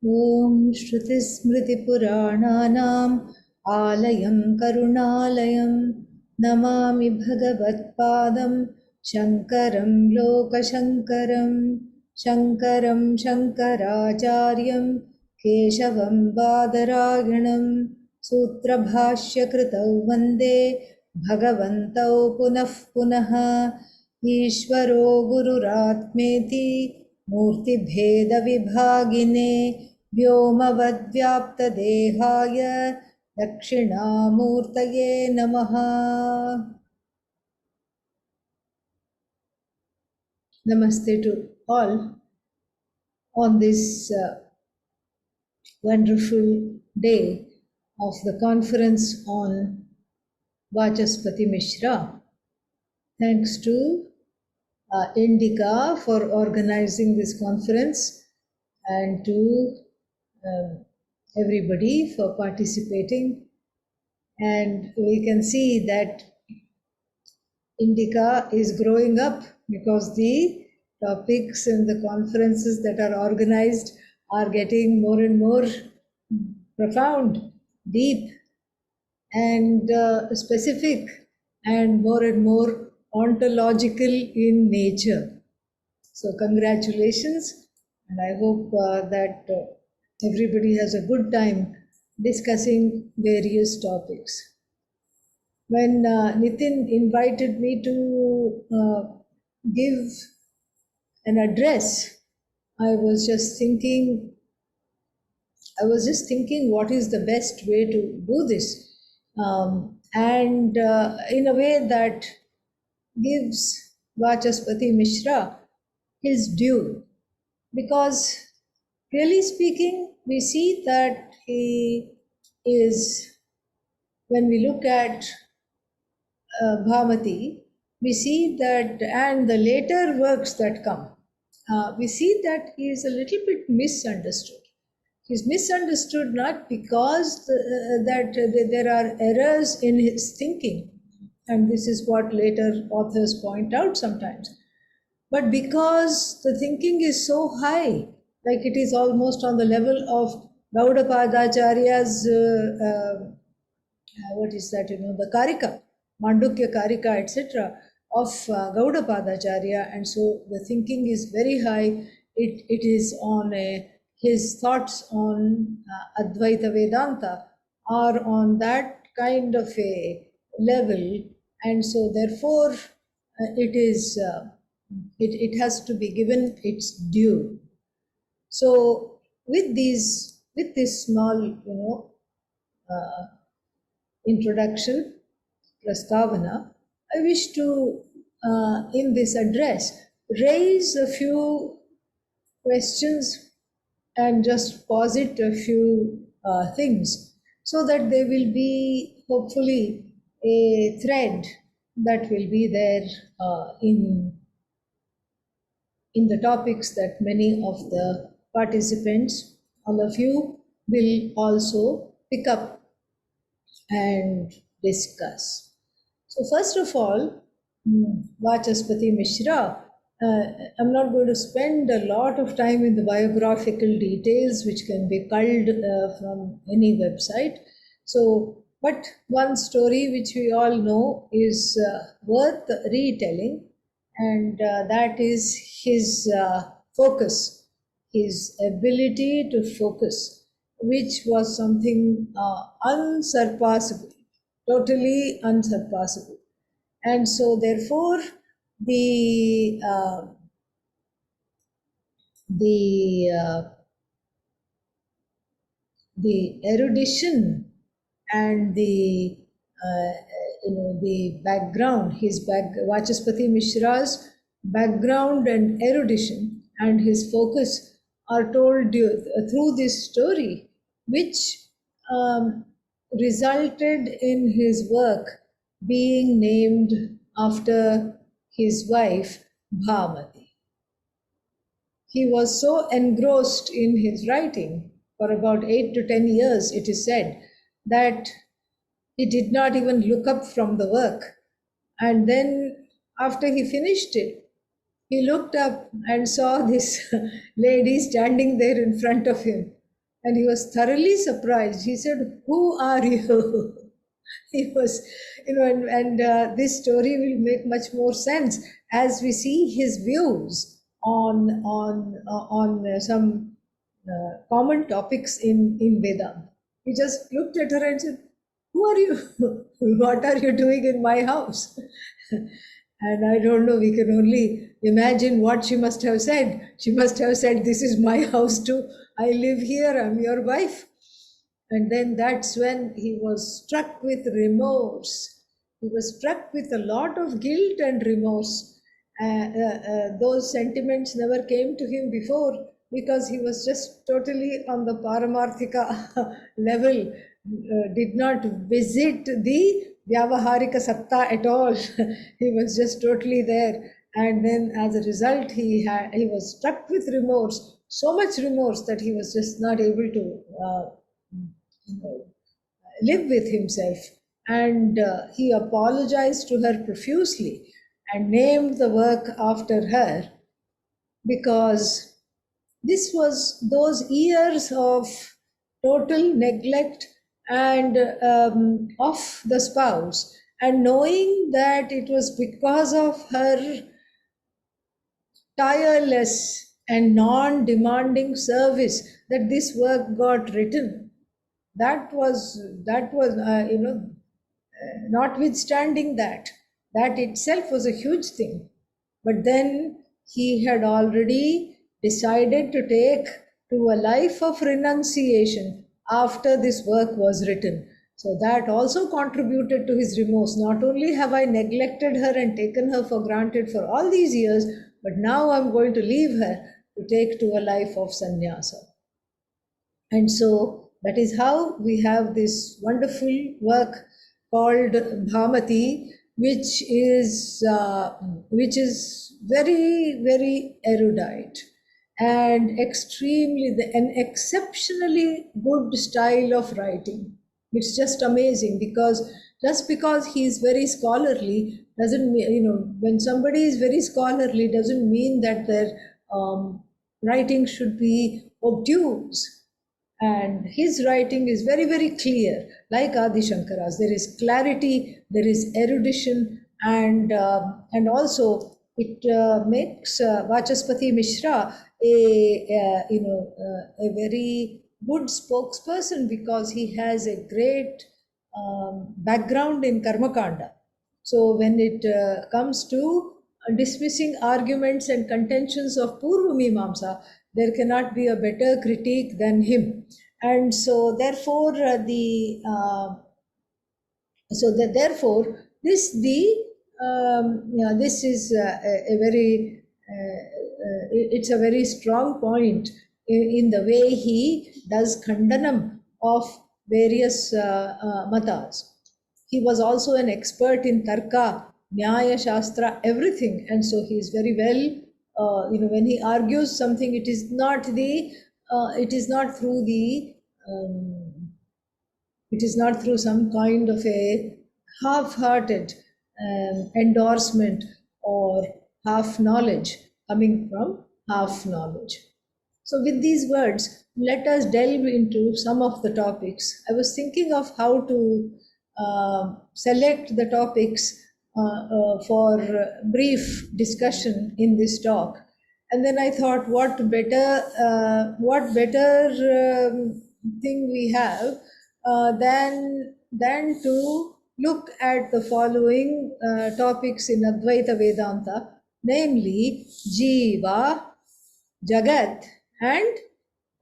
ॐ श्रुतिस्मृतिपुराणानाम् आलयं करुणालयं नमामि भगवत्पादं शङ्करं लोकशङ्करं शङ्करं शङ्कराचार्यं केशवं बादरायणं सूत्रभाष्यकृतौ वन्दे भगवन्तौ पुनः पुनः ईश्वरो गुरुरात्मेति मूर्तिभेदविभागिने व्योमवद्व्याप्तदेहाय दक्षिणामूर्तये नमः। Namaste to all on this wonderful day of the conference on Vachaspati Mishra. Thanks to Indica for organizing this conference and to everybody for participating. And we can see that Indica is growing up because the topics and the conferences that are organized are getting more and more profound, deep, and specific, and more ontological in nature. So congratulations, and I hope that everybody has a good time discussing various topics. When Nitin invited me to give an address, I was just thinking what is the best way to do this, and in a way that gives Vachaspati Mishra his due, because really speaking, we see that he is, when we look at Bhamati, we see that, and the later works that come, we see that he is a little bit misunderstood. He is misunderstood not because that there are errors in his thinking, and this is what later authors point out sometimes, but because the thinking is so high, like it is almost on the level of Gaudapadacharya's, what is that, the Karika, Mandukya Karika, etc., of Gaudapadacharya, and so the thinking is very high. It is on his thoughts on Advaita Vedanta are on that kind of a level, and so therefore it has to be given its due. So with this small introduction, prastavana, I wish to in this address raise a few questions and just posit a few things, so that there will be hopefully a thread that will be there in the topics that many of the participants, all of you, will also pick up and discuss. So first of all, Vachaspati Mishra, I'm not going to spend a lot of time in the biographical details, which can be culled from any website. So, but one story which we all know is worth retelling, and that is his focus, his ability to focus, which was something unsurpassable, totally unsurpassable. And so therefore the erudition and the background, Vachaspati Mishra's background and erudition and his focus are told through this story, which resulted in his work being named after his wife Bhamati. He was so engrossed in his writing for about 8 to 10 years, it is said, that he did not even look up from the work. And then after he finished it, he looked up and saw this lady standing there in front of him. And he was thoroughly surprised. He said, "Who are you?" He was, and this story will make much more sense as we see his views on some common topics in Vedanta. He just looked at her and said, "Who are you? What are you doing in my house?" And I don't know, we can only imagine what she must have said. She must have said, "This is my house too. I live here. I'm your wife." And then that's when he was struck with remorse. He was struck with a lot of guilt and remorse. Those sentiments never came to him before because he was just totally on the Paramarthika level, did not visit the Vyavaharika Satta at all. He was just totally there. And then as a result, he was struck with remorse, so much remorse that he was just not able to live with himself. And he apologized to her profusely and named the work after her, because this was those years of total neglect and of the spouse, and knowing that it was because of her tireless and non-demanding service that this work got written. That was notwithstanding that itself was a huge thing. But then he had already decided to take to a life of renunciation after this work was written. So that also contributed to his remorse. Not only have I neglected her and taken her for granted for all these years, but now I'm going to leave her to take to a life of sannyasa. And so that is how we have this wonderful work called Bhamati, which is very, very erudite and an exceptionally good style of writing. It's just amazing, because just because he is very scholarly doesn't mean, when somebody is very scholarly doesn't mean that their writing should be obtuse. And his writing is very, very clear, like Adi Shankara's. There is clarity, there is erudition, and also it makes Vachaspati Mishra a very good spokesperson, because he has a great background in Karmakanda. So when it comes to dismissing arguments and contentions of Purva Mimamsa, there cannot be a better critique than him. And so therefore this is a very it's a very strong point in the way he does khandanam of various matas. He was also an expert in tarka, nyaya, shastra, everything, and so he is very well. When he argues something, it is not through some kind of a half-hearted endorsement or half knowledge coming from half knowledge. So with these words, let us delve into some of the topics. I was thinking of how to select the topics for brief discussion in this talk, and then I thought, what better thing we have than to look at the following topics in Advaita Vedanta, namely Jiva, Jagat, and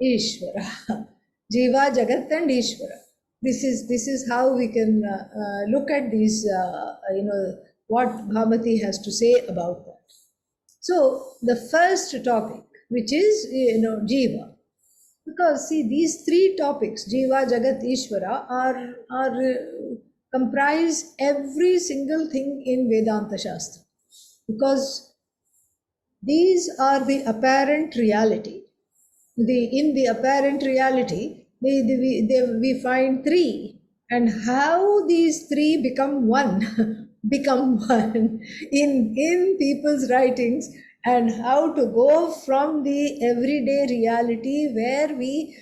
Ishvara. Jiva, Jagat, and Ishvara. This is how we can look at these, what Bhamati has to say about that. So the first topic, which is, Jiva, because see, these three topics, Jiva, Jagat, Ishvara, are comprise every single thing in Vedanta Shastra, because these are the apparent reality. In the apparent reality, we find three, and how these three become one in people's writings, and how to go from the everyday reality where we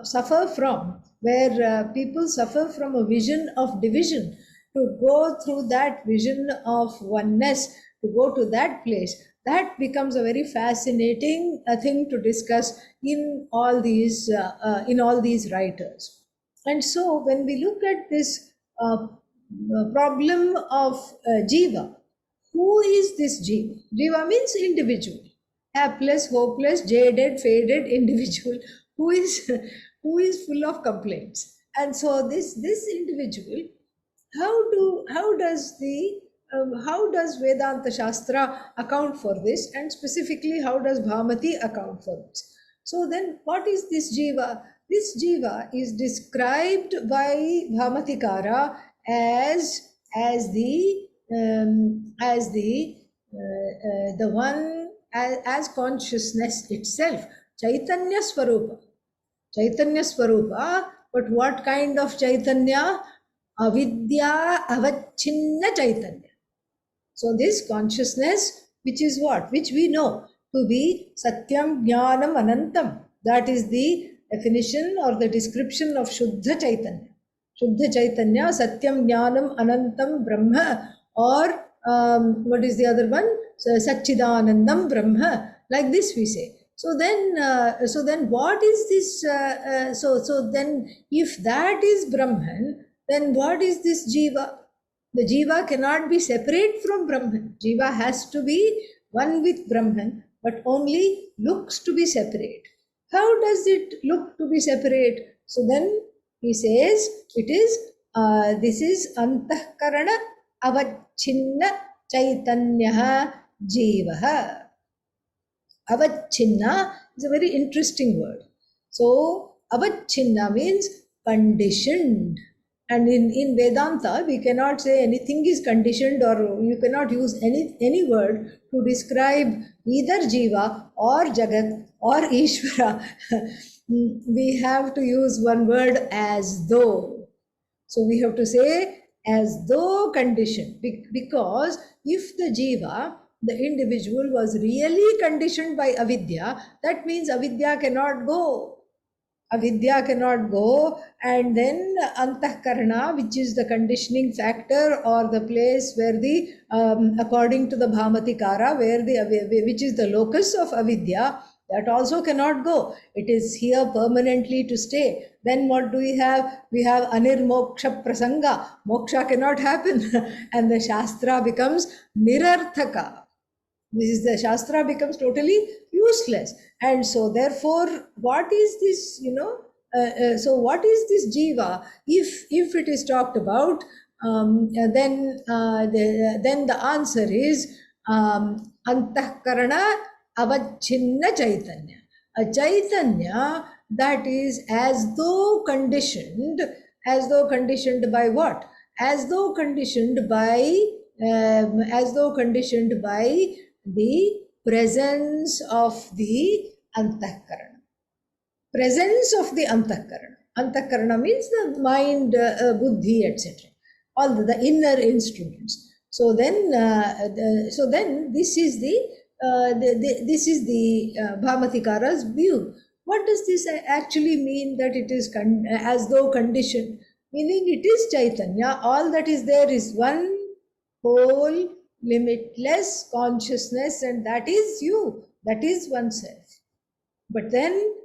suffer from, where people suffer from a vision of division, to go through that vision of oneness, to go to that place, that becomes a very fascinating thing to discuss in all these writers. And so when we look at this problem of jiva, who is this jiva? Jiva means individual, hapless, hopeless, jaded, faded individual who is who is full of complaints. And so this individual, how does Vedanta Shastra account for this, and specifically how does Bhamati account for this? So then, what is this jiva? This jiva is described by Bhamatikara as the one, as consciousness itself, Chaitanya Swarupa. Chaitanya Swarupa, but what kind of Chaitanya? Avidya avachinna Chaitanya. So this consciousness, which is what? Which we know to be Satyam Jnanam Anantam. That is the definition or the description of Shuddha Chaitanya. Shuddha Chaitanya, Satyam Jnanam Anantam Brahma, or what is the other one? Satchidanandam Brahma. Like this we say. So then what is this? So then if that is Brahman, then what is this jiva? The jiva cannot be separate from Brahman. Jiva has to be one with Brahman, but only looks to be separate. How does it look to be separate? So then he says it is, this is antahkarana avachinna chaitanya jivaha. Avachinna is a very interesting word. So avachinna means conditioned. And in Vedanta, we cannot say anything is conditioned, or you cannot use any word to describe either Jiva or Jagat or Ishvara. We have to use one word, as though. So we have to say as though conditioned, because if the Jiva, the individual, was really conditioned by avidya, that means avidya cannot go. Avidya cannot go, and then antahkarana, which is the conditioning factor or the place where the, according to the Bhamatikara, which is the locus of avidya, that also cannot go. It is here permanently to stay. Then what do we have? We have anirmoksha prasanga. Moksha cannot happen, and the Shastra becomes nirarthaka. The Shastra becomes totally useless. And so therefore, what is this, so what is this jiva? If it is talked about, then the answer is antahkarana avachinna chaitanya. A chaitanya that is as though conditioned by what? As though conditioned by the presence of the antahkarana. Presence of the antahkarana. Antahkarana means the mind, buddhi, etc. All the inner instruments. So then this is the Bhamatikara's view. What does this actually mean, that it is as though conditioned? Meaning it is Chaitanya. All that is there is one whole, limitless consciousness, and that is you, that is oneself. But then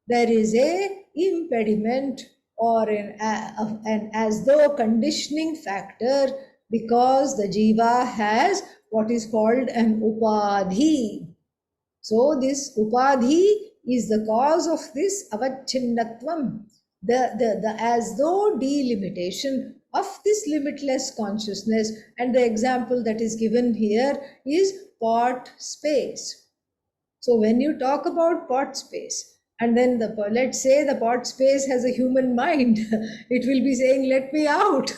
there is a impediment or an as though conditioning factor, because the jiva has what is called an upadhi. So this upadhi is the cause of this avacchinnatvam, the as though delimitation of this limitless consciousness. And the example that is given here is pot space. So when you talk about pot space, and then let's say the pot space has a human mind, it will be saying, let me out.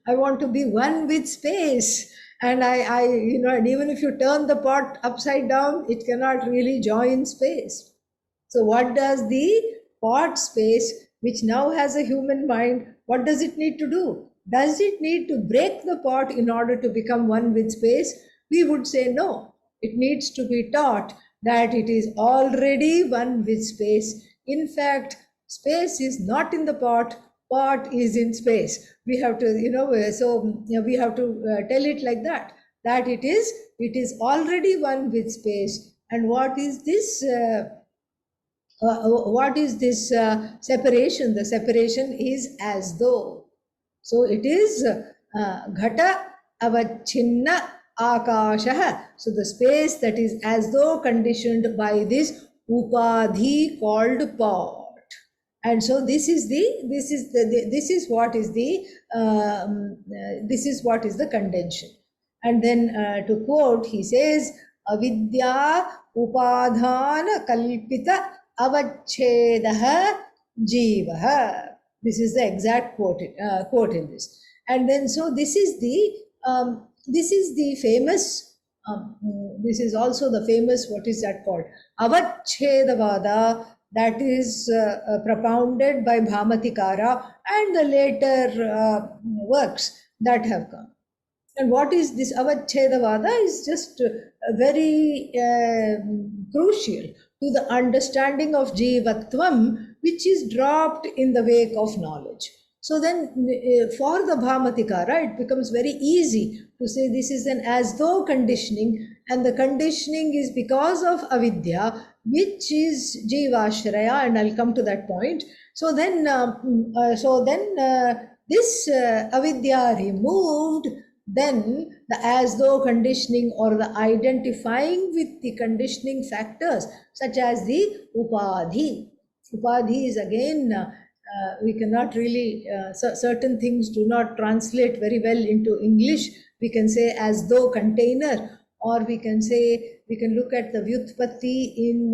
I want to be one with space. And and even if you turn the pot upside down, it cannot really join space. So what does the pot space, which now has a human mind, what does it need to do? Does it need to break the pot in order to become one with space? We would say no. It needs to be taught that it is already one with space. In fact, Space is not in the pot, pot is in space. We have to, we have to tell it like that, that it is already one with space. And what is this? What is this separation? The separation is as though. So it is ghata avachinna akashah. So the space that is as though conditioned by this upadhi called pot. And so this is what is the contention. And then to quote, he says, avidya upadhana kalpita avachhedah jivaha. This is the exact quote in this. And then so this is the famous, this is also the famous, what is that called? Avachhedavada, that is propounded by Bhamati and the later works that have come. And what is this Avachhedavada is just very crucial to the understanding of Jivatvam, which is dropped in the wake of knowledge. So then for the Bhamatikara, it becomes very easy to say this is an as though conditioning, and the conditioning is because of avidya, which is jivashraya, and I'll come to that point. So then this avidya removed, then the as though conditioning or the identifying with the conditioning factors such as the upadhi. Upadhi is again, we cannot really, certain things do not translate very well into English. We can say as though container, or we can say, we can look at the vyutpatti in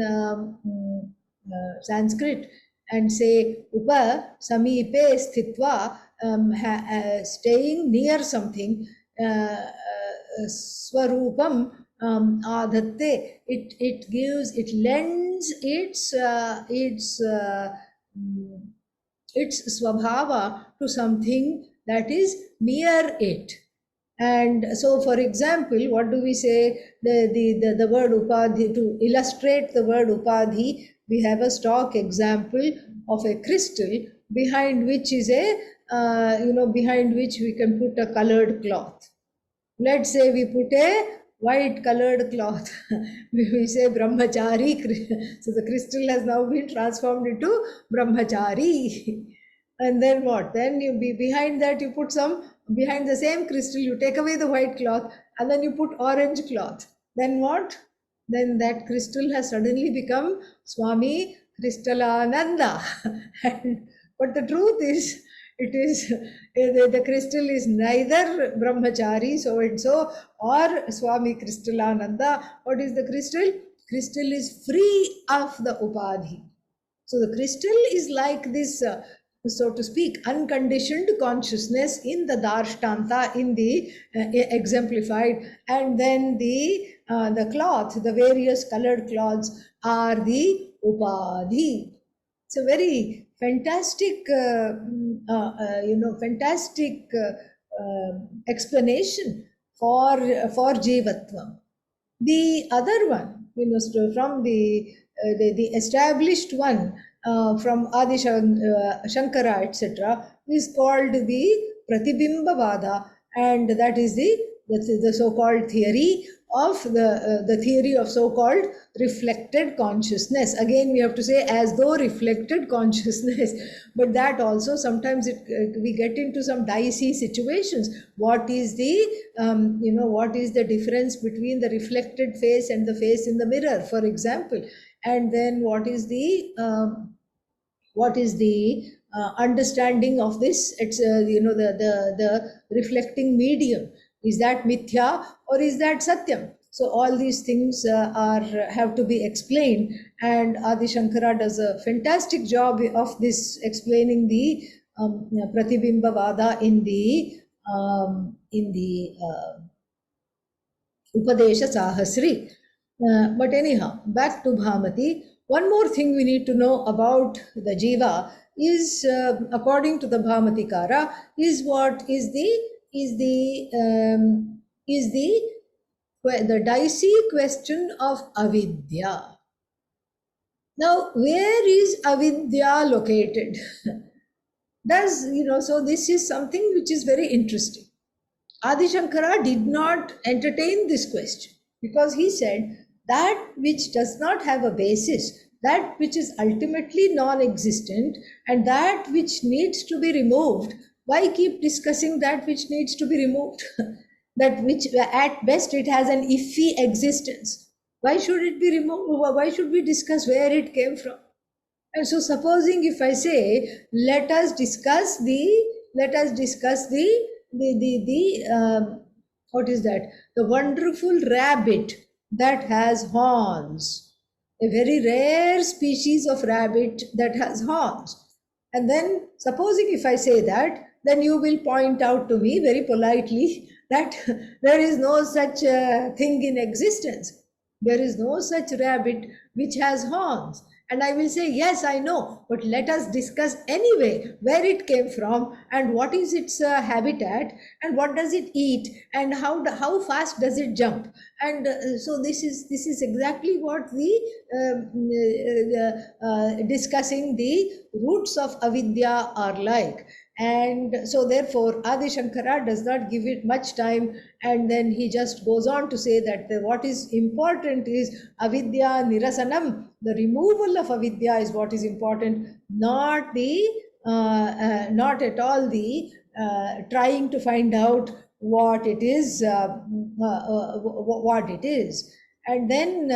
Sanskrit and say upa samipe sthitva, staying near something, swarupam adhatte, it lends its swabhava to something that is near it. And so, for example, what do we say? The word upadhi, to illustrate the word upadhi, we have a stock example of a crystal behind which is behind which we can put a colored cloth. Let's say we put a white colored cloth. We say brahmachari. So the crystal has now been transformed into brahmachari. And then what? Then you be behind that, you put behind the same crystal, you take away the white cloth and then you put orange cloth. Then what? Then that crystal has suddenly become Swami Kristalananda. But the truth is, the crystal is neither brahmachari so and so or Swami Kristalananda. What is the crystal? Crystal is free of the upadhi. So the crystal is like this, so to speak, unconditioned consciousness in the darshtanta, in the exemplified, and then the cloth, the various colored cloths are the upadhi. It's a very fantastic, fantastic explanation for Jivatvam. The other one, from the established one from Adi Shankara, etc., is called the Pratibimba, and that is the so-called theory of the theory of so-called reflected consciousness. Again, we have to say as though reflected consciousness, but that also sometimes we get into some dicey situations. What is what is the difference between the reflected face and the face in the mirror, for example? And then what is the understanding of this? It's the reflecting medium. Is that mithya or is that satyam? So all these things have to be explained, and Adi Shankara does a fantastic job of this, explaining the Pratibimba Vada in the Upadesha Sahasri. But anyhow, back to Bhamati. One more thing we need to know about the jiva is, according to the Bhamatikara, is what is the dicey question of avidya. Now, where is avidya located? So this is something which is very interesting. Adi Shankara did not entertain this question because he said that which does not have a basis, that which is ultimately non existent, and that which needs to be removed, why keep discussing that which needs to be removed? That which at best it has an iffy existence. Why should it be removed? Why should we discuss where it came from? And so, supposing if I say, let us discuss what is that? The wonderful rabbit that has horns, a very rare species of rabbit that has horns. And then, supposing if I say that, then you will point out to me very politely that there is no such thing in existence. There is no such rabbit which has horns. And I will say, yes, I know, but let us discuss anyway where it came from and what is its habitat and what does it eat and how fast does it jump. And so this is exactly what discussing the roots of avidya are like. And so therefore Adi Shankara does not give it much time, and then he just goes on to say that what is important is avidya nirasanam, the removal of avidya is what is important, not not at all the trying to find out what it is. And then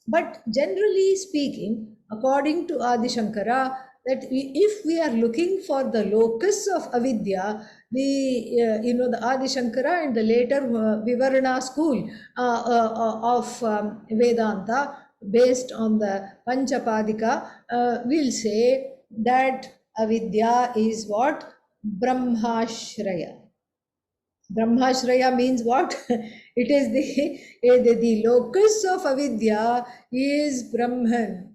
but generally speaking, according to Adi Shankara, that if we are looking for the locus of avidya, the Adi Shankara and the later Vivarana school of Vedanta, based on the Panchapadika, will say that avidya is what? Brahmashraya. Brahmashraya means what? It is the locus of avidya is Brahman.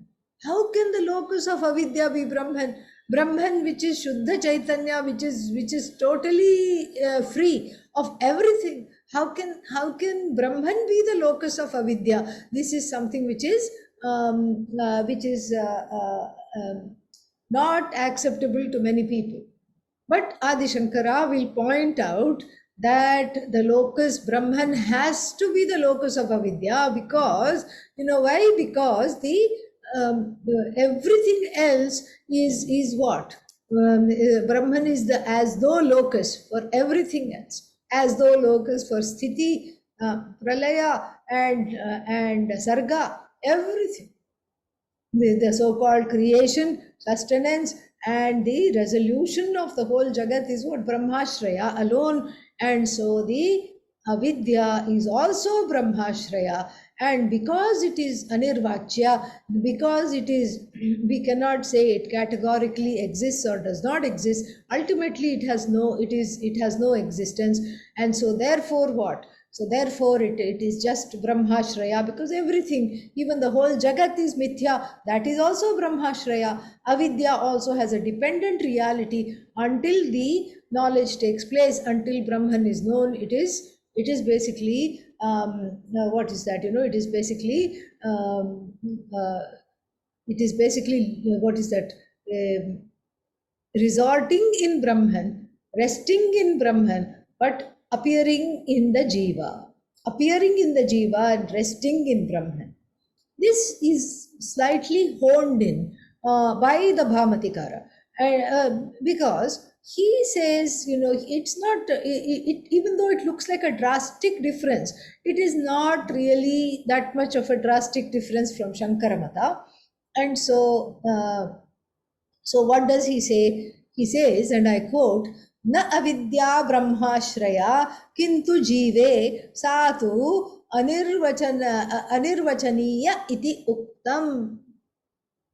How can the locus of avidya be Brahman? Brahman, which is Shuddha Chaitanya, which is totally free of everything. How can Brahman be the locus of avidya? This is something which is not acceptable to many people. But Adi Shankara will point out that the locus Brahman has to be the locus of avidya, because why? Because everything else is what? Brahman is the as though locus for everything else, as though locus for sthiti, pralaya, and sarga, everything. The so-called creation, sustenance, and the resolution of the whole jagat is what? Brahmashraya alone. And so the avidya is also Brahmashraya. And because it is anirvachya, because we cannot say it categorically exists or does not exist, ultimately it has no existence. And so therefore what? So therefore it is just Brahmashraya, because everything, even the whole jagat is mithya, that is also Brahmashraya. Avidya also has a dependent reality until the knowledge takes place, until Brahman is known. It is basically what is that? It is basically what is that? Resorting in Brahman, resting in Brahman, but appearing in the jiva, and resting in Brahman. This is slightly honed in by the Bhamatikara, because he says, it's not, even though it looks like a drastic difference, it is not really that much of a drastic difference from Shankaramata. And so, what does he say? He says, and I quote, "Na avidya brahmashraya kintu jive satu anirvachaniya iti uktam."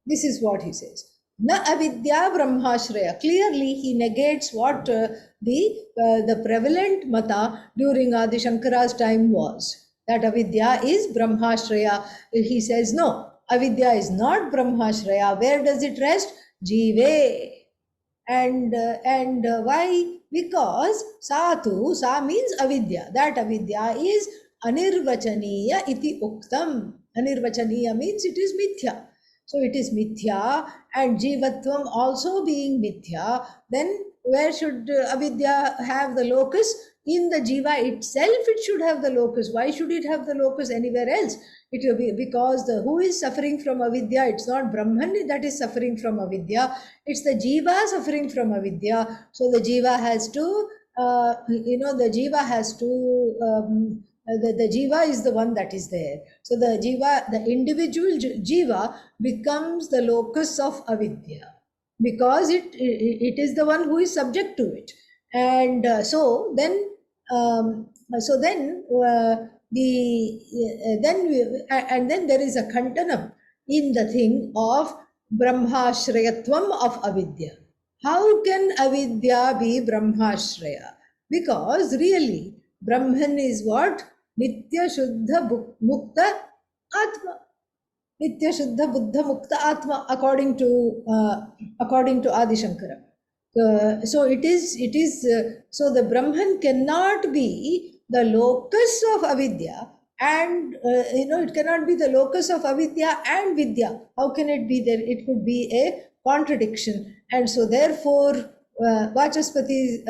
This is what he says. Na avidya brahmashraya. Clearly, he negates what the prevalent mata during Adi Shankara's time was. That avidya is brahmashraya. He says, no, avidya is not brahmashraya. Where does it rest? Jive. And why? Because sa means avidya. That avidya is anirvachaniya iti uktam. Anirvachaniya means it is mithya. So it is mithya, and jivatvam also being mithya. Then where should avidya have the locus? In the jiva itself, it should have the locus. Why should it have the locus anywhere else? It will be because the who is suffering from avidya, it's not Brahman that is suffering from avidya, it's the jiva suffering from avidya. So the jiva has to, the jiva has to, the jiva is the one that is there. So the jiva, the individual jiva becomes the locus of avidya because it is the one who is subject to it. And so then then there is a khandanam in the thing of brahmashrayatvam of avidya. How can avidya be brahmashraya? Because really Brahman is what? Nitya Shuddha Mukta Atma. Nitya Shuddha Buddha Mukta Atma, according to Adi Shankara. So so the Brahman cannot be the locus of avidya, and it cannot be the locus of avidya and vidya. How can it be there? It could be a contradiction, and so therefore Vachaspati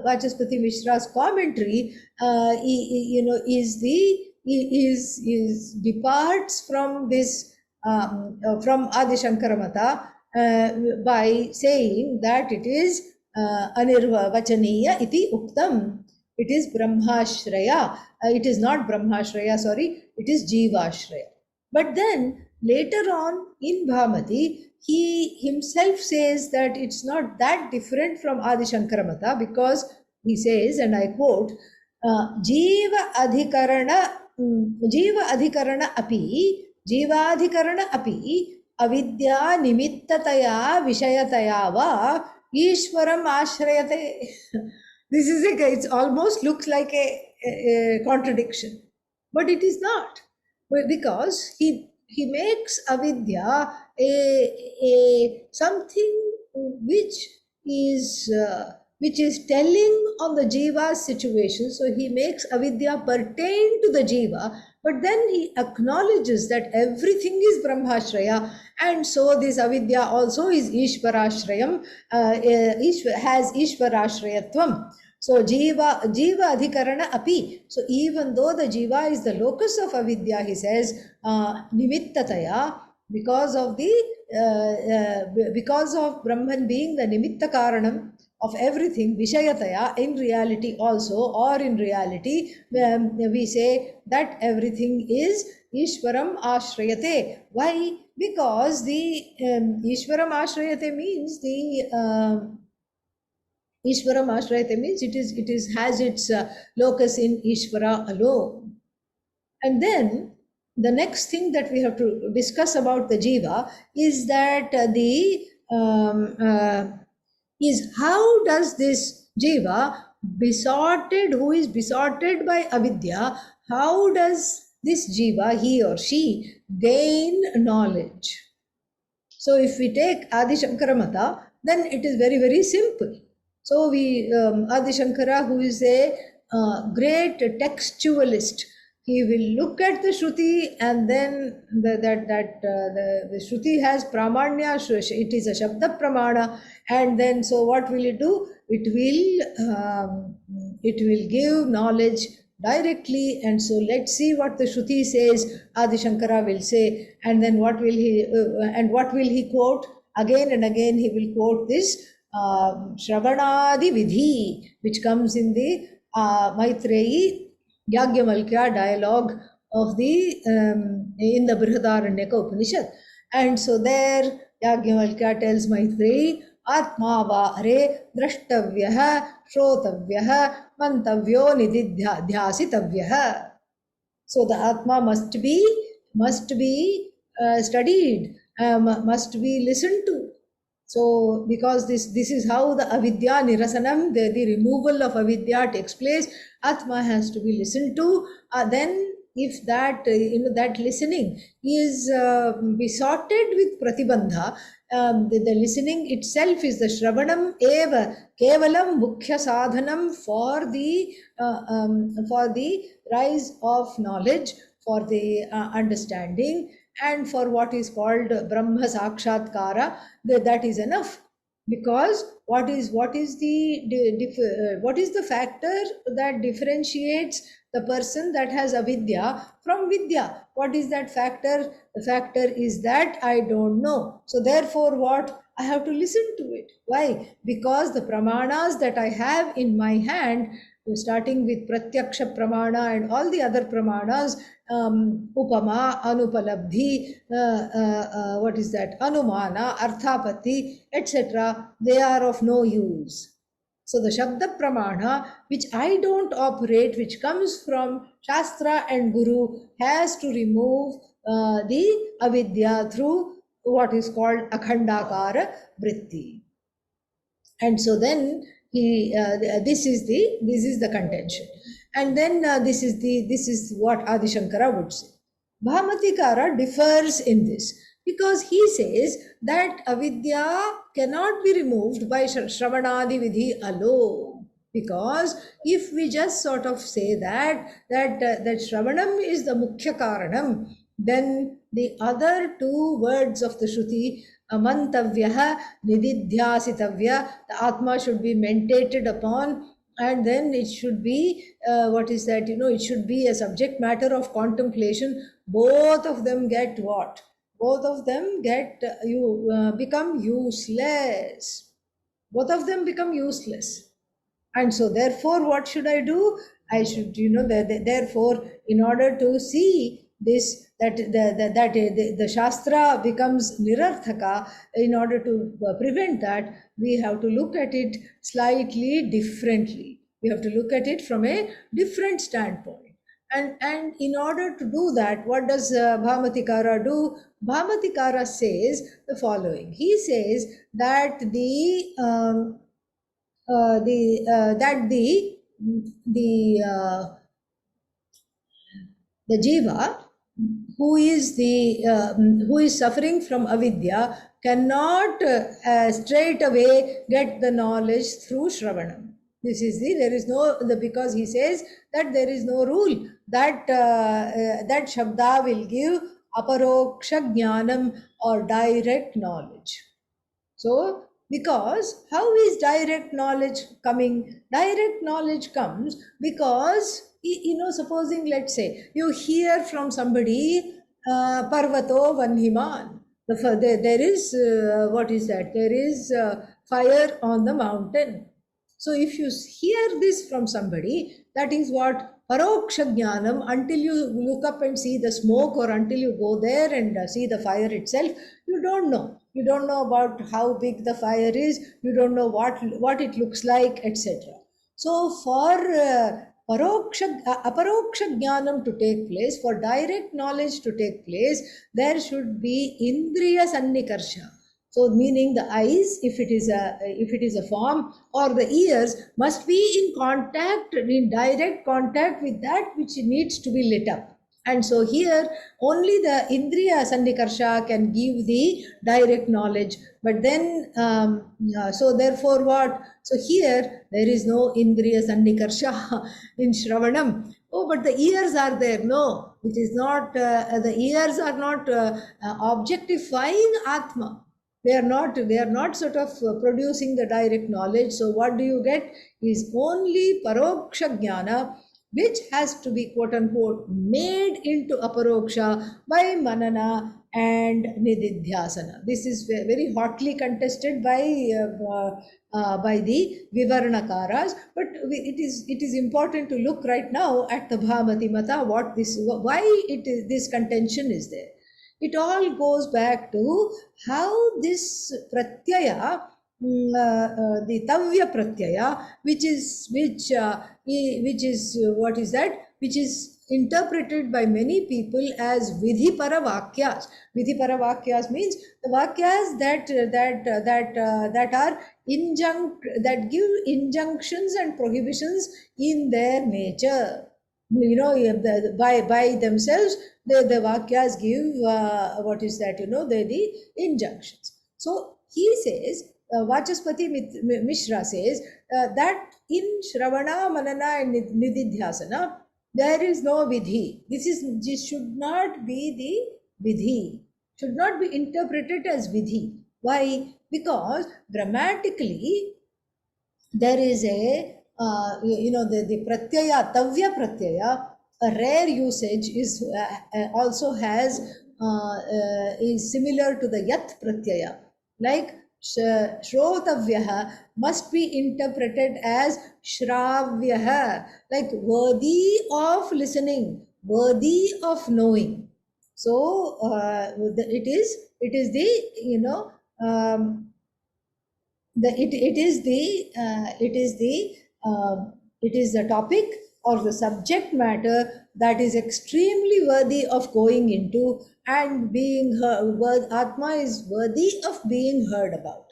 Mishra's commentary departs from this from Adi Shankara Mata by saying that it is anirvachaniya iti uktam. It is brahmashraya. It is not brahmashraya, sorry, it is jivashraya. But then later on in Bhamati, he himself says that it's not that different from Adi Shankara Mata, because he says, and I quote, Jiva adhikarana api avidya nimittataya vishayataya va ishwaram ashrayate. This is it almost looks like a contradiction, but it is not, because he makes avidya a something which is telling on the jiva's situation. So he makes avidya pertain to the jiva, but then he acknowledges that everything is brahmashraya, and so this avidya also is ishvarashrayam, has ishvarashrayatvam. So jiva adhikarana api. So even though the jiva is the locus of avidya, he says nimittataya, because of Brahman being the nimitta karanam of everything, vishayataya, in reality also, or in reality we say that everything is ishwaram ashrayate. Why? Because the ishwaram ashrayate means Ishwaram Ashrayate means it has its locus in Ishvara alone. And then the next thing that we have to discuss about the jiva is that is how does this jiva who is besotted by avidya, how does this jiva, he or she, gain knowledge? So if we take Adi Shankara Mata, then it is very, very simple. So Adi Shankara, who is a great textualist, he will look at the Shruti, and then the Shruti has pramanya, it is a Shabda Pramana, and then so what will it do? It will give knowledge directly. And so let's see what the Shruti says, Adi Shankara will say, and then what will he quote? Again and again he will quote this Shravanadi Vidhi, which comes in the Maitreyi Yagyavalkya dialogue of in the Brihadaranyaka Upanishad. And so there Yagyavalkya tells Maitreyi, Atma va are drashtavyaha shrotavyaha mantavyo nididhyasitavyaha. So the Atma must be studied, must be listened to. So because this is how the avidya nirasanam, the removal of avidya takes place, Atma has to be listened to. Then if that that listening is besotted with pratibandha, the listening itself is the shravanam eva kevalam mukhya sadhanam for the rise of knowledge, for the understanding, and for what is called Brahma Sakshatkara, that is enough. Because what is the factor that differentiates the person that has avidya from vidya? What is that factor? The factor is that I don't know. So therefore, what? I have to listen to it. Why? Because the pramanas that I have in my hand, starting with pratyaksha pramana and all the other pramanas, upama, anupalabdhi, what is that? Anumana, arthapati, etc. They are of no use. So the Shabda Pramana, which I don't operate, which comes from Shastra and Guru, has to remove the avidya through what is called Akhandakara Vritti. And so then this is the contention. And then this is what Adi Shankara would say. Bhamatikara differs in this, because he says that avidya cannot be removed by Shravanadi Vidhi alone. Because if we just sort of say that Shravanam is the Mukhya Karanam, then the other two words of the Shruti, amantavya, nididhyasitavya, the Atma should be meditated upon, and then it should be, it should be a subject matter of contemplation. Both of them get what? Both of them get, become useless. Both of them become useless. And so therefore, what should I do? I should, therefore, in order to see this, that the Shastra becomes nirarthaka, in order to prevent that, we have to look at it slightly differently. We have to look at it from a different standpoint. And in order to do that, what does Bhamatikara do? Bhamatikara says the following. He says that the jiva who is suffering from avidya cannot straight away get the knowledge through Shravanam. This is because he says that there is no rule that that Shabda will give aparoksha jnanam, or direct knowledge. So, because how is direct knowledge coming? Direct knowledge comes because, supposing, let's say, you hear from somebody, Parvato Vanhiman. There is, what is that? There is fire on the mountain. So if you hear this from somebody, that is what? Paroksha jnanam, until you look up and see the smoke, or until you go there and see the fire itself, you don't know. You don't know about how big the fire is, you don't know what it looks like, etc. So for aparoksha jnanam to take place, for direct knowledge to take place, there should be indriya sannikarsha. So meaning the eyes, if it is a form, or the ears, must be in direct contact with that which needs to be lit up. And so here only the indriya sannikarsha can give the direct knowledge. But then, so therefore what? So here there is no indriya sannikarsha in Shravanam. Oh, but the ears are there. No, it is not, the ears are not objectifying Atma. They are not sort of producing the direct knowledge. So what do you get is only paroksha jnana, which has to be quote unquote made into aparoksha by manana and nididhyasana. This is very hotly contested by the Vivaranakaras, but it is important to look right now at the Bhamati Mata, this contention is there. It all goes back to how this pratyaya, the tavya pratyaya, which is interpreted by many people as vidhipara vakyas. Vidhipara vakyas means the vakyas that are that give injunctions and prohibitions in their nature. By themselves, the vakyas give the injunctions. So he says, Vachaspati Mishra says that in Shravana, Manana and Nididhyasana, There is no vidhi. This should not be the vidhi. Should not be interpreted as vidhi. Why? Because grammatically there is a the pratyaya, tavya pratyaya, a rare usage is also has is similar to the yat pratyaya. Like shrotavyah must be interpreted as shravyah, like worthy of listening, worthy of knowing. So it is the it is the topic or the subject matter that is extremely worthy of going into and being heard. Atma is worthy of being heard about.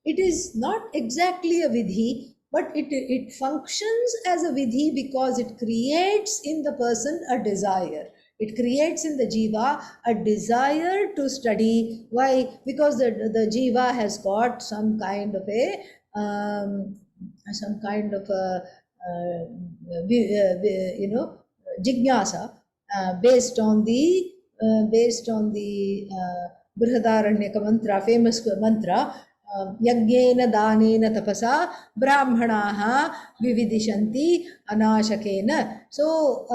It is not exactly a vidhi, but it functions as a vidhi because it creates in the person a desire. It creates in the jiva a desire to study. Why? Because the jiva has got some kind of a jignasa based on the Brihadaranyaka mantra, famous mantra, यज्ञेन दानेन तपसा ब्राह्मणाः विविदिशन्ति अनाशकेन. So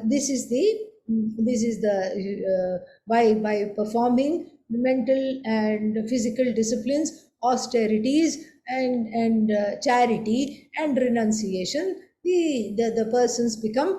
this is the by performing mental and physical disciplines, austerities, and charity and renunciation, the persons become,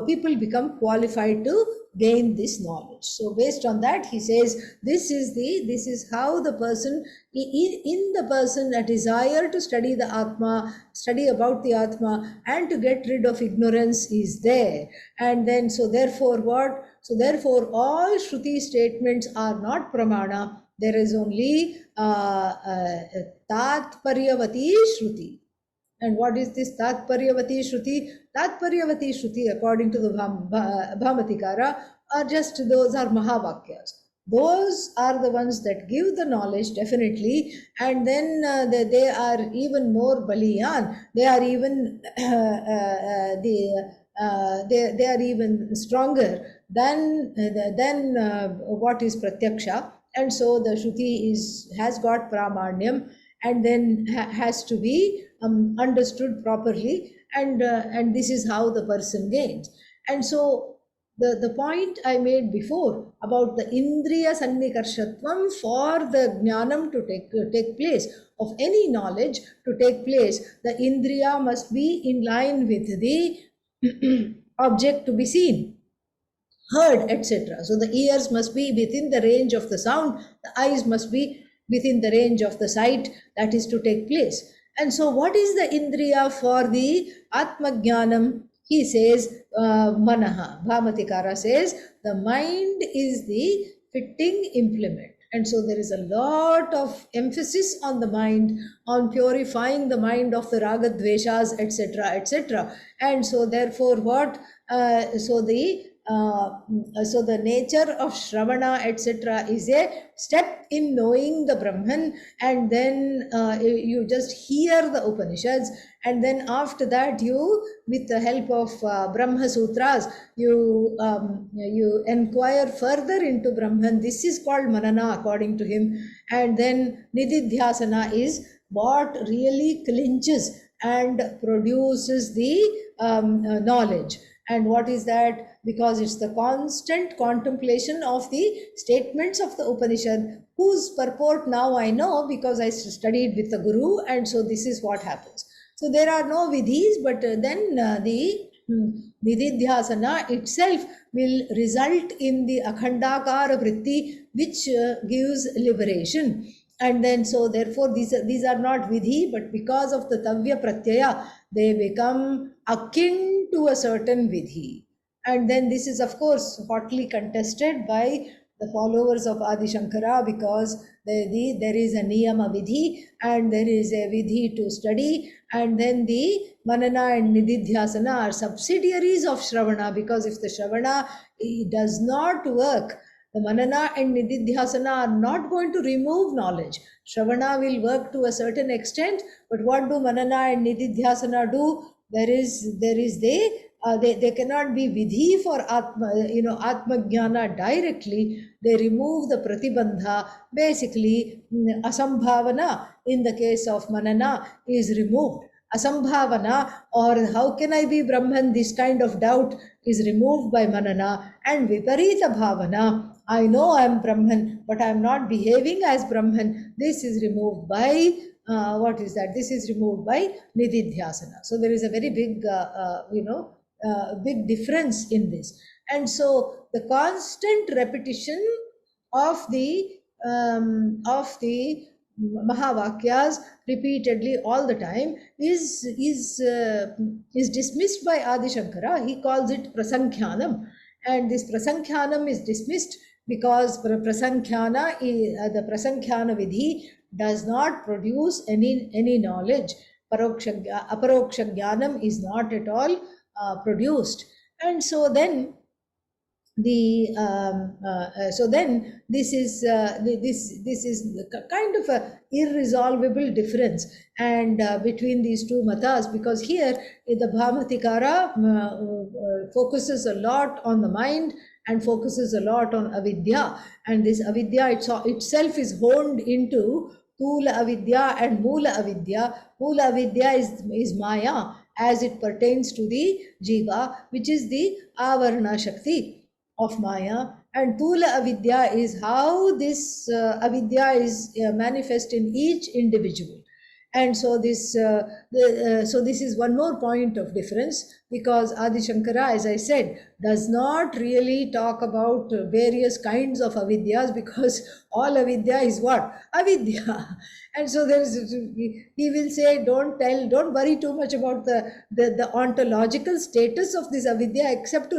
people become qualified to gain this knowledge. So based on that, he says this is how the person, in the person, a desire to study the Atma, study about the Atma, and to get rid of ignorance is there. And then so therefore what? So therefore all Shruti statements are not pramana. There is only Tatparyavati Shruti. And what is this Tatparyavati Shruti? Tatparyavati Shruti, according to the Bhamatikara, are just, those are Mahavakyas. Those are the ones that give the knowledge, definitely, and then they are even more baliyan. They are even they are even stronger than what is pratyaksha. And so the Shruti has got pramanyam, and then has to be understood properly, and this is how the person gains. And so the point I made before about the indriya sannikarshatvam, for the jnanam to take place, of any knowledge to take place, the indriya must be in line with the object to be seen, heard, etc. So the ears must be within the range of the sound, the eyes must be within the range of the sight that is to take place. And so what is the indriya for the Atmajnanam? He says, Manaha. Bhamatikara says, the mind is the fitting implement. And so there is a lot of emphasis on the mind, on purifying the mind of the raga dveshas, etc., etc. And so therefore what? So the nature of Shravana, etc., is a step in knowing the Brahman, and then you just hear the Upanishads, and then after that you, with the help of Brahma Sutras, you inquire further into Brahman. This is called Manana according to him. And then Nididhyasana is what really clinches and produces the knowledge. And what is that? Because it's the constant contemplation of the statements of the Upanishad, whose purport now I know because I studied with the Guru, and so this is what happens. So there are no vidhis, but then the Nididhyasana itself will result in the Akhandakara Vritti, which gives liberation. And then so therefore these are not vidhi, but because of the Tavya Pratyaya, they become akin to a certain vidhi. And then this is of course hotly contested by the followers of Adi Shankara, because there is a niyama vidhi and there is a vidhi to study, and then the manana and nididhyasana are subsidiaries of Shravana, because if the Shravana does not work, the manana and nididhyasana are not going to remove knowledge. Shravana will work to a certain extent, but what do manana and nididhyasana do? There is the They cannot be vidhi for Atma, Atma Jnana directly. They remove the pratibandha. Basically, asambhavana in the case of manana is removed. Asambhavana, or how can I be Brahman, this kind of doubt is removed by manana. And viparita bhavana, I know I am Brahman, but I am not behaving as Brahman. This is removed by what is that? This is removed by nididhyasana. So there is a very big, big difference in this. And so the constant repetition of the Mahavakyas repeatedly all the time is dismissed by Adi Shankara. He calls it prasankhyanam, and this prasankhyanam is dismissed because the prasankhyana vidhi does not produce any knowledge. Aparoksha jnanam is not at all produced, and so then this is kind of a irresolvable difference and between these two matas, because here the Bhamatikara focuses a lot on the mind and focuses a lot on avidya, and this avidya itself is honed into Tula avidya and Mula avidya. Mula avidya is Maya as it pertains to the Jiva, which is the Avarna Shakti of Maya, and Tula avidya is how this avidya is manifest in each individual. And so this is one more point of difference, because Adi Shankara, as I said, does not really talk about various kinds of avidyas, because all avidya is what? Avidya. And so he will say, don't worry too much about the ontological status of this avidya, except to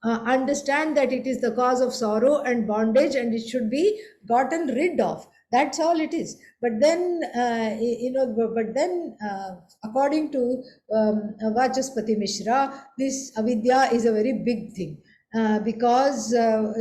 understand that it is the cause of sorrow and bondage, and it should be gotten rid of. That's all it is. But then, according to Vachaspati Mishra, this avidya is a very big thing, because there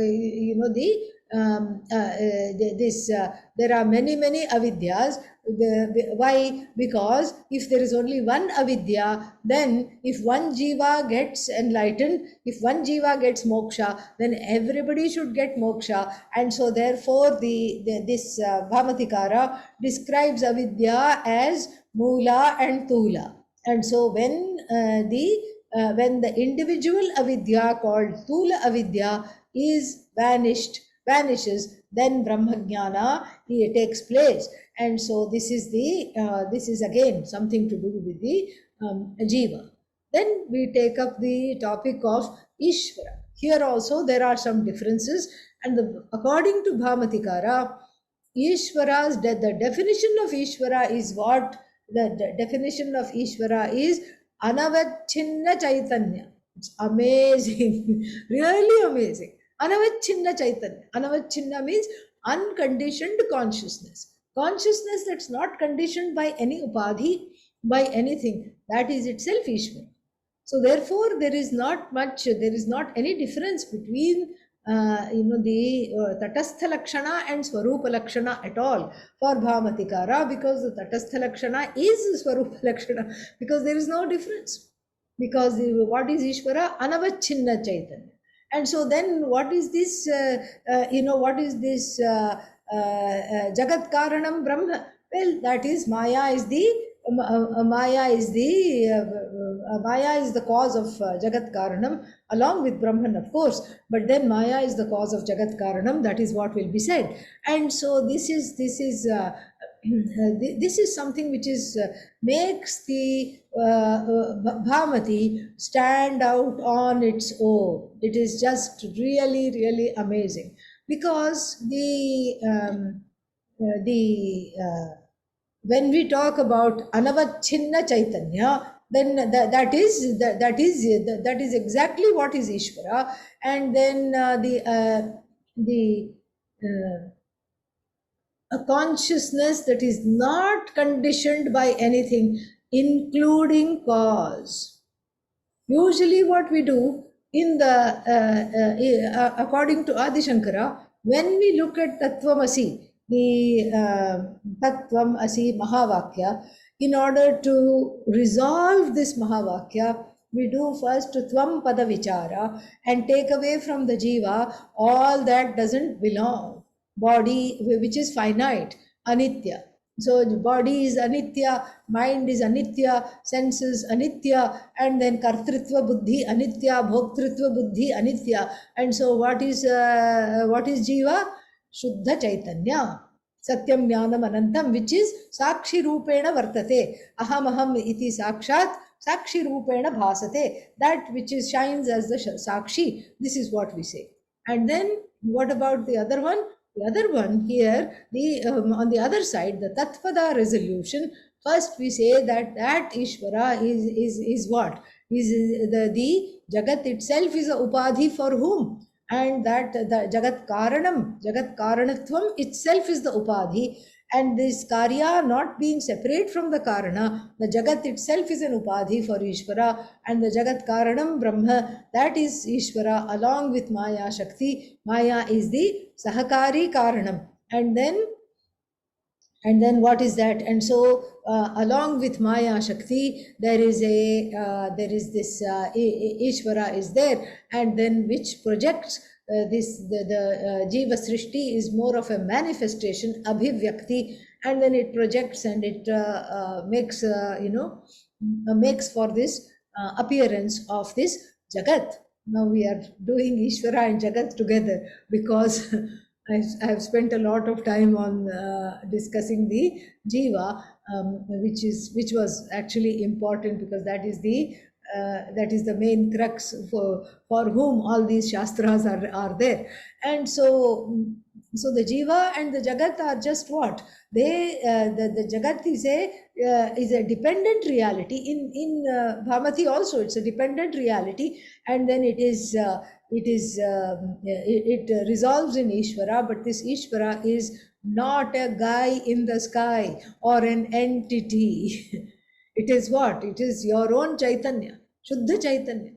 are many avidyas. Why? Because if there is only one avidya, then if one jiva gets enlightened, if one jiva gets moksha, then everybody should get moksha. And so therefore this Bhamatikara describes avidya as Mula and Tula. And so when the individual avidya called Tula avidya vanishes, then Brahmajnana takes place. And so this is again something to do with the Jiva. Then we take up the topic of Ishvara. Here also there are some differences, and according to Bhamatikara, Ishvara's the definition of Ishvara is what? The definition of Ishvara is Anavachinna Chaitanya. It's amazing, really amazing. Anavachinna Chaitanya. Anavachinna means unconditioned consciousness. Consciousness that's not conditioned by any upadhi, by anything. That is itself Ishvara. So therefore, there is not any difference between the Tatastha Lakshana and Swarupa Lakshana at all for Bhamatikara, because the Tatastha Lakshana is Swarupa Lakshana, because there is no difference. Because what is Ishvara? Anavachinna Chaitanya. And so then what is this, what is this Jagat Karanam Brahma? Well, that is Maya is the cause of Jagat Karanam, along with Brahman, of course. But then Maya is the cause of Jagat Karanam. That is what will be said. And so this is something which makes the Bhamati stand out on its own. It is just really amazing, because when we talk about Anavachinna Chaitanya, then that is exactly what is Ishvara. And then a consciousness that is not conditioned by anything, including cause. Usually what we do in according to Adi Shankara, when we look at Tattvamasi, the Tattvam Asi Mahavakya, in order to resolve this Mahavakya, We do first Tvam Pada Vichara and take away from the Jiva all that doesn't belong. Body, which is finite, Anitya. So the body is Anitya, mind is Anitya, senses Anitya, and then Kartritva Buddhi Anitya, Bhoktritva Buddhi Anitya. And so what is Jiva? Shuddha Chaitanya. Satyam Jnanam Anantam, which is Sakshi Rupena Vartate. Aham Aham iti Sakshat, Sakshi Rupena Bhasate. That which is shines as the Sakshi. This is what we say. And then what about the other one? The other one here, on the other side, the Tatpada resolution. First we say that Ishvara is what? Is the Jagat itself is a Upadhi for whom? And that the Jagat Karanatvam itself is the Upadhi, and this Karya not being separate from the Karana, the Jagat itself is an Upadhi for Ishvara, and the Jagat Karanam Brahma, that is Ishvara along with Maya Shakti. Maya is the Sahakari Karanam. And then what is that? And so along with Maya Shakti, there is this Ishvara is there, and then which projects the Jiva Srishti is more of a manifestation, Abhivyakti, and then it projects and it makes for this appearance of this Jagat. Now we are doing Ishvara and Jagat together because I have spent a lot of time on discussing the Jiva, which was actually important because that is the main crux for whom all these Shastras are there. And so the Jiva and the Jagat are just what? The Jagat is a dependent reality. In Bhamati also it's a dependent reality, and then it resolves in Ishvara, but this Ishvara is not a guy in the sky or an entity. It is what? It is your own Chaitanya, Shuddha Chaitanya.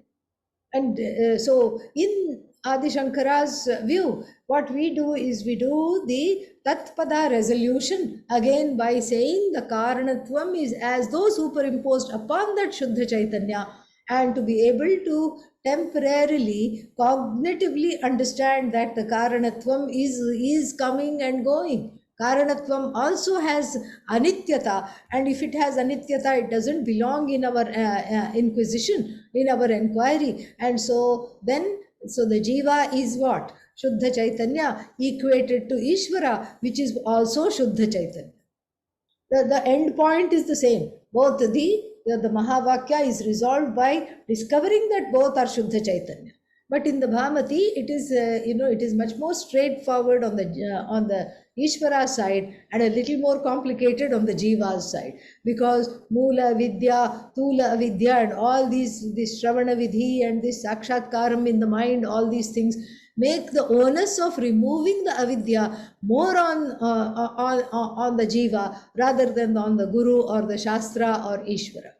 And so in Adi Shankara's view, what we do is we do the Tatpada resolution again by saying the Karanatvam is as though superimposed upon that Shuddha Chaitanya, and to be able to temporarily, cognitively understand that the Karanatvam is coming and going. Karanatvam also has anityata, and if it has anityata, it doesn't belong in our inquisition, in our inquiry. And so the Jiva is what? Shuddha Chaitanya equated to Ishvara, which is also Shuddha Chaitanya. The end point is the same. Both the Mahavakya is resolved by discovering that both are Shuddha Chaitanya. But in the Bhamati, it is much more straightforward on the Ishvara side and a little more complicated on the Jiva's side, because Mula Vidya, Tula Vidya, and all this Shravana Vidhi and this Sakshatkaram in the mind, all these things make the onus of removing the avidya more on the Jiva rather than on the Guru or the Shastra or Ishvara.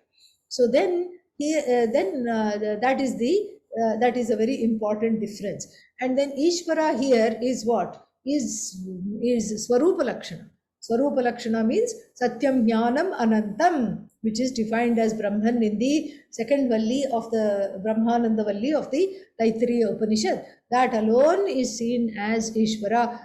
So then that is a very important difference. And then Ishvara here is what? Is Swarupa Lakshana. Swarupa Lakshana means Satyam Jnanam Anantam, which is defined as Brahman in the second Valli of the Brahmananda Valli of the Taittiriya Upanishad. That alone is seen as Ishvara,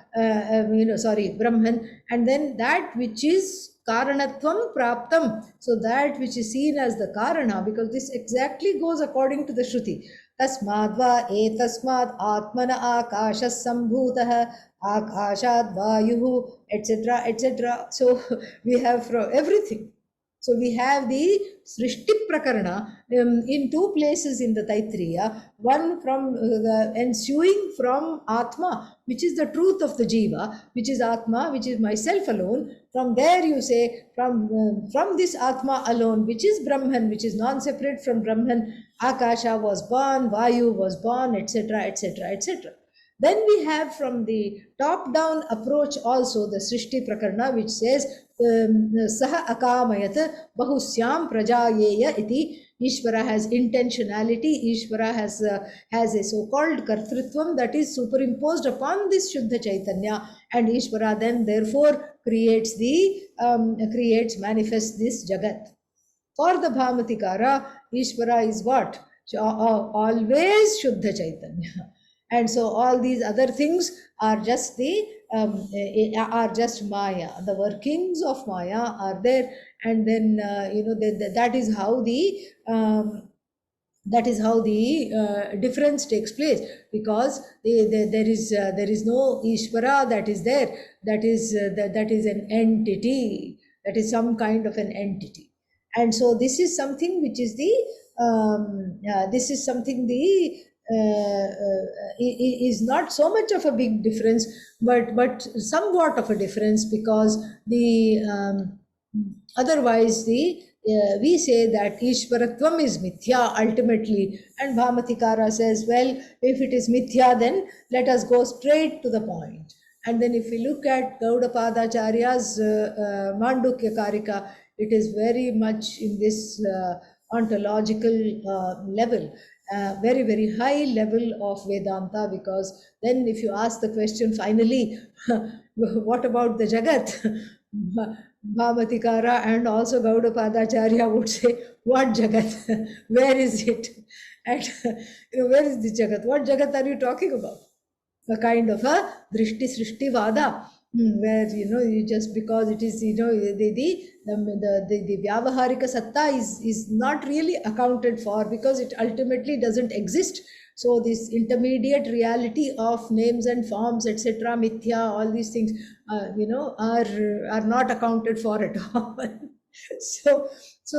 Brahman. And then that which is Karanatvam Praptam, so that which is seen as the Karana, because this exactly goes according to the Shruti. Tasmadva etasmad atmana akashas sambhutah akashad vayuhu, etc., etc. So we have from everything. So we have the Srishti Prakarana in two places in the Taittiriya, one from ensuing from Atma, which is the truth of the Jiva, which is Atma, which is myself alone. From there you say, from this Atma alone, which is Brahman, which is non-separate from Brahman, Akasha was born, Vayu was born, etc., etc., etc. Then we have from the top-down approach also the Srishti Prakarana, which says Saha Akamayat Bahusyam Prajayeya iti. Ishvara has intentionality, Ishvara has a so-called Kartrutvam that is superimposed upon this Shuddha Chaitanya, and Ishvara then therefore manifests this Jagat. For the Bhamatikara, Ishvara is what? Always Shuddha Chaitanya. And so all these other things are just are just Maya. The workings of Maya are there, and then that is how the difference takes place, because there is no Ishvara that is there. That is an entity. That is some kind of an entity. And so this is something which is this is something is not so much of a big difference, but somewhat of a difference, because otherwise we say that Ishvaratvam is mithya ultimately, and Bhamatikara says, well, if it is mithya, then let us go straight to the point. And then if we look at Gaudapadacharya's Mandukya Karika, it is very much in this ontological level, very, very high level of Vedanta, because then if you ask the question finally, what about the Jagat? Bhamatikara and also Gaudapadacharya would say, what Jagat? Where is it? And where is the Jagat? What Jagat are you talking about? A kind of a Drishti Srishti Vada, where you just because it is the Vyavaharika Satta is not really accounted for, because it ultimately doesn't exist. So this intermediate reality of names and forms, etc., mithya, all these things, are not accounted for at all. So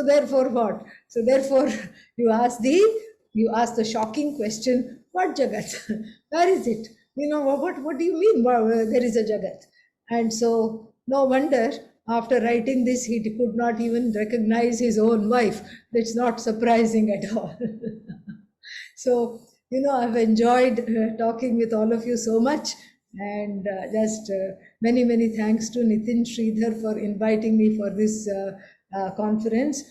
therefore what? So therefore you ask the shocking question, what Jagat? Where is it? What do you mean there is a Jagat? And so no wonder after writing this he could not even recognize his own wife. That's not surprising at all. So I've enjoyed talking with all of you so much, and just many, many thanks to Nitin Sridhar for inviting me for this conference,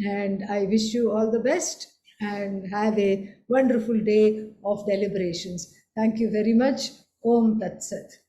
and I wish you all the best and have a wonderful day of deliberations. Thank you very much. Om Tat Sat.